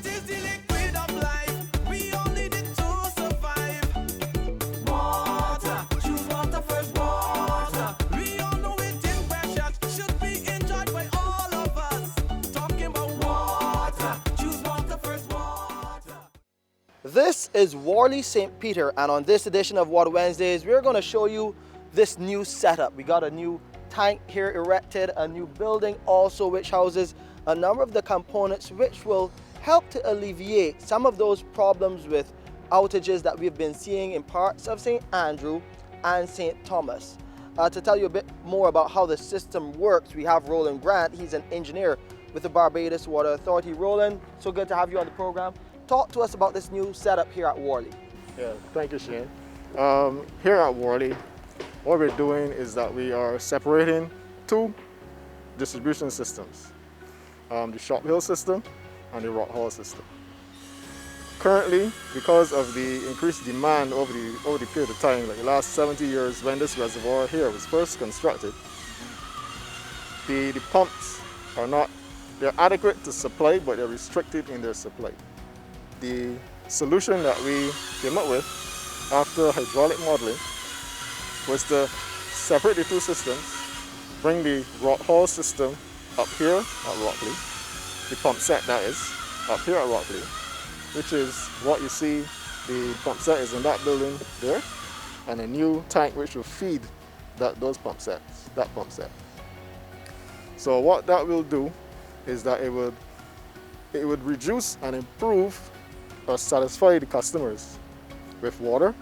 is the liquid of life. We all need it to survive. Water, choose water first. Water, we all know it is precious. Should be enjoyed by all of us. Talking about water, choose water first. Water. This is Warleigh, St. Peter, and on this edition of Water Wednesdays, we're going to show you this new setup. We got a new tank here erected, a new building also which houses a number of the components which will help to alleviate some of those problems with outages that we've been seeing in parts of St. Andrew and St. Thomas. To tell you a bit more about how the system works, we have Roland Grant. He's an engineer with the Barbados Water Authority. Roland, so good to have you on the program. Talk to us about this new setup here at Warleigh. Yeah, thank you, Shane. Here at Warleigh, what we're doing is that we are separating two distribution systems, the Shop Hill system and the Rock Hall system. Currently, because of the increased demand over the period of time, like the last 70 years when this reservoir here was first constructed, the pumps are not, they're adequate to supply, but they're restricted in their supply. The solution that we came up with after hydraulic modeling was to separate the two systems, bring the Rock Hall system up here at Rockley, the pump set that is, up here at Rockley, which is what you see, the pump set is in that building there, and a new tank which will feed that pump set. So what that will do is that it would reduce and improve or satisfy the customers with water,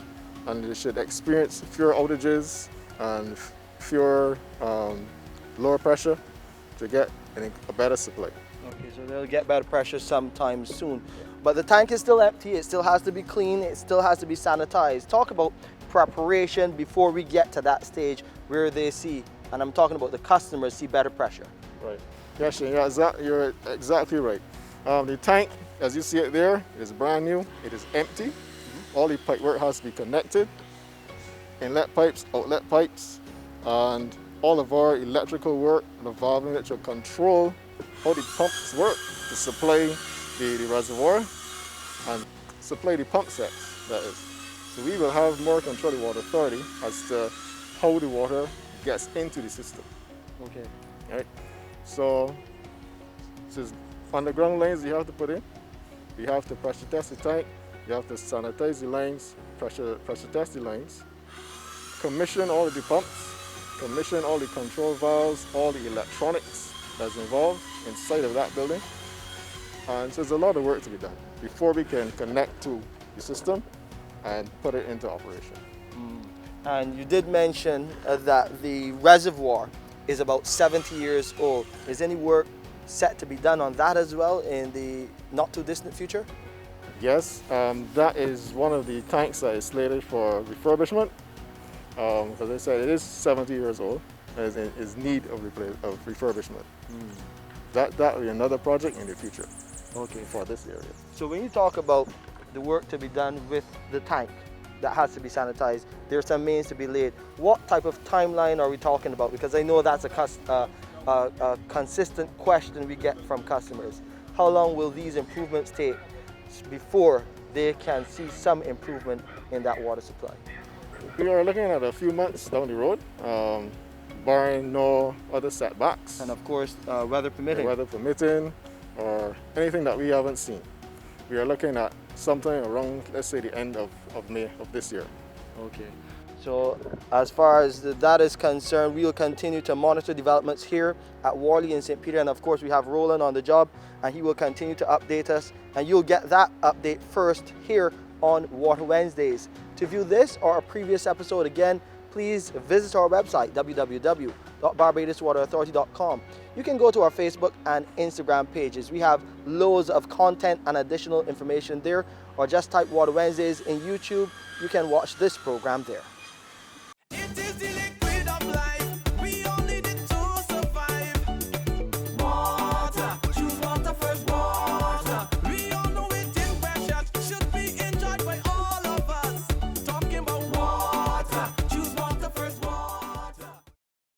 and they should experience fewer outages and fewer lower pressure to get a better supply. Okay, so they'll get better pressure sometime soon. But the tank is still empty, it still has to be clean, it still has to be sanitized. Talk about preparation before we get to that stage where they see, and I'm talking about the customers, see better pressure. Right. Yeah, Shane, you're exactly right. The tank, as you see it there, is brand new. It is empty. All the pipe work has to be connected. Inlet pipes, outlet pipes, and all of our electrical work, the valve electrical control, how the pumps work to supply the reservoir and supply the pump sets, that is. So we will have more control of the Water Authority as to how the water gets into the system. Okay. Right? So this is underground lines you have to put in. You have to pressure test the tank. You have to sanitize the lines, pressure test the lines, commission all of the pumps, commission all the control valves, all the electronics that's involved inside of that building. And so there's a lot of work to be done before we can connect to the system and put it into operation. And you did mention that the reservoir is about 70 years old. Is any work set to be done on that as well in the not too distant future? Yes, that is one of the tanks that is slated for refurbishment. As I said, it is 70 years old and is in need of refurbishment. That will be another project in the future. Okay. For this area. So when you talk about the work to be done with the tank that has to be sanitized, there's some mains to be laid. What type of timeline are we talking about? Because I know that's a consistent question we get from customers. How long will these improvements take before they can see some improvement in that water supply? We are looking at a few months down the road, barring no other setbacks. And of course, weather permitting. Weather permitting, or anything that we haven't seen. We are looking at sometime around, let's say, the end of May of this year. Okay. So as far as that is concerned, we will continue to monitor developments here at Warleigh and St. Peter. And of course, we have Roland on the job, and he will continue to update us. And you'll get that update first here on Water Wednesdays. To view this or a previous episode again, please visit our website, www.barbadoswaterauthority.com. You can go to our Facebook and Instagram pages. We have loads of content and additional information there, or just type Water Wednesdays in YouTube. You can watch this program there.